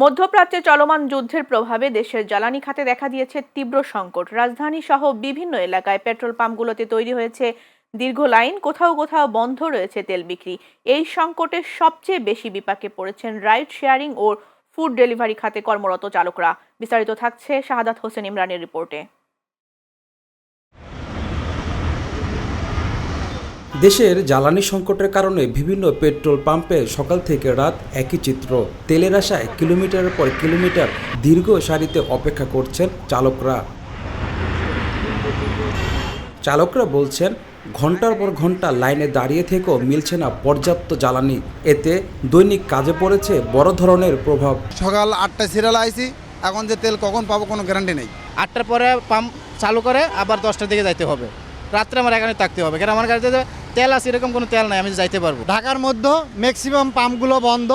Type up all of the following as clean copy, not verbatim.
মধ্যপ্রাচ্যে চলমান যুদ্ধের প্রভাবে দেশের জ্বালানি খাতে দেখা দিয়েছে তীব্র সংকট। রাজধানী সহ বিভিন্ন এলাকায় পেট্রোল পাম্পগুলোতে তৈরি হয়েছে দীর্ঘ লাইন, কোথাও কোথাও বন্ধ রয়েছে তেল বিক্রি। এই সংকটে সবচেয়ে বেশি বিপাকে পড়েছেন রাইড শেয়ারিং ও ফুড ডেলিভারি খাতে কর্মরত চালকরা। বিস্তারিত থাকছে শাহাদাত হোসেন ইমরানের রিপোর্টে। দেশের জ্বালানি সংকটের কারণে বিভিন্ন পেট্রোল পাম্পে সকাল থেকে রাত একই চিত্র। তেলের আশায় কিলোমিটারের পর কিলোমিটার দীর্ঘ সারিতে অপেক্ষা করছেন চালকরা বলছেন ঘন্টার পর ঘন্টা লাইনে দাঁড়িয়ে থেকেও মিলছে না পর্যাপ্ত জ্বালানি। এতে দৈনিক কাজে পড়েছে বড় ধরনের প্রভাব। সকাল 8টায় সিরিয়াল আইসি, এখন যে তেল কখন পাবো কোনো গ্যারান্টি নেই। 8টার পরে পাম্প চালু করে আবার 10টার দিকে যাইতে হবে। রাত্রে আমার এখানে থাকতে হবে, কারণ আমার গাড়িতে তেল আছে, এরকম কোনো তেল নাই, আমি যাইতে পারবো। ঢাকার মধ্যে ম্যাক্সিমাম পাম্পগুলো বন্ধ।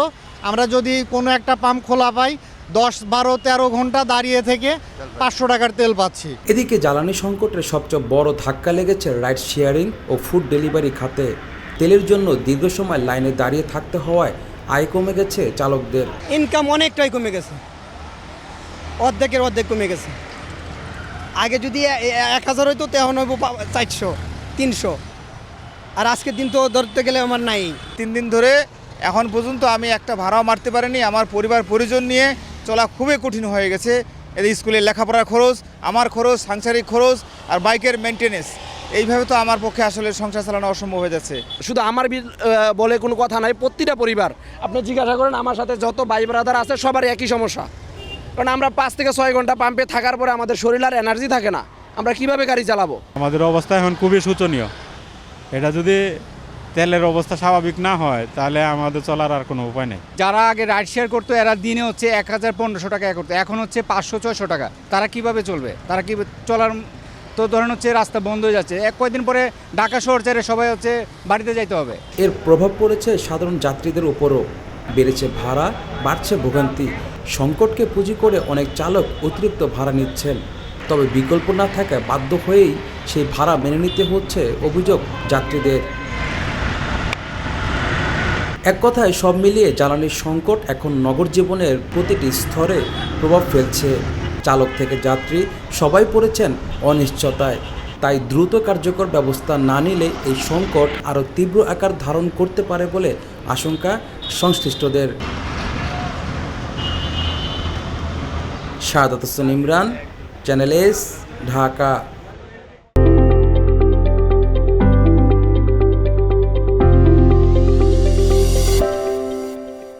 আমরা যদি কোনো একটা পাম্প খোলা পাই 10, 12, 13 ঘন্টা দাঁড়িয়ে থেকে 500 টাকার তেল পাচ্ছি। এদিকে জ্বালানি সংকটের সবচেয়ে বড় ধাক্কা লেগেছে রাইড শেয়ারিং ও ফুড ডেলিভারি খাতে। তেলের জন্য দীর্ঘ সময় লাইনে দাঁড়িয়ে থাকতে হওয়ায় আয় কমে গেছে চালকদের। ইনকাম অনেকটাই কমে গেছে, অর্ধেক কমে গেছে। আগে যদি 1000 হইতো তখন হইব 400, 300, আর আজকের দিন তো ধরতে গেলে আমার নাই। 3 দিন ধরে এখন পর্যন্ত আমি একটা ভাড়াও মারতে পারিনি। আমার পরিবার পরিজন নিয়ে চলা খুবই কঠিন হয়ে গেছে। এদের স্কুলের লেখাপড়ার খরচ, আমার খরচ, সাংসারিক খরচ আর বাইকের মেনটেনেন্স, এইভাবে তো আমার পক্ষে আসলে সংসার চালানো অসম্ভব হয়ে যাচ্ছে। শুধু আমার বলে কোনো কথা নাই, প্রতিটা পরিবার আপনি জিজ্ঞাসা করেন, আমার সাথে যত ভাই ব্রাদার আছে সবারই একই সমস্যা। কারণ আমরা 5 থেকে 6 ঘন্টা পাম্পে থাকার পরে আমাদের শরীর আর এনার্জি থাকে না, আমরা কিভাবে গাড়ি চালাবো? আমাদের অবস্থা এখন খুবই শোচনীয়। এটা যদি তেলের অবস্থা স্বাভাবিক না হয় তাহলে আমাদের চলার আর কোনো উপায় নেই। যারা আগে রাইড শেয়ার করতো এরা দিনে হচ্ছে 1000-1500 টাকা করতো, এখন হচ্ছে 500-600 টাকা। তারা কিভাবে চলবে? তারা কি চলার তো ধরেন হচ্ছে রাস্তা বন্ধ হয়ে যাচ্ছে। কয়েকদিন পরে ঢাকা শহর ছেড়ে সবাই হচ্ছে বাড়িতে যাইতে হবে। এর প্রভাব পড়েছে সাধারণ যাত্রীদের উপরও। বেড়েছে ভাড়া, বাড়ছে ভোগান্তি। সংকটকে পুঁজি করে অনেক চালক অতিরিক্ত ভাড়া নিচ্ছেন। তবে বিকল্প না থাকায় বাধ্য হয়েই সেই ভাড়া মেনে নিতে হচ্ছে অভিযোগ যাত্রীদের। এক কথায় সব মিলিয়ে জ্বালানির সংকট এখন নগর জীবনের প্রতিটি স্তরে প্রভাব ফেলছে। চালক থেকে যাত্রী সবাই পড়েছেন অনিশ্চয়তায়। তাই দ্রুত কার্যকর ব্যবস্থা না নিলে এই সংকট আরও তীব্র আকার ধারণ করতে পারে বলে আশঙ্কা সংশ্লিষ্টদের। Shahadat Hossain Imran, channel S, Dhaka.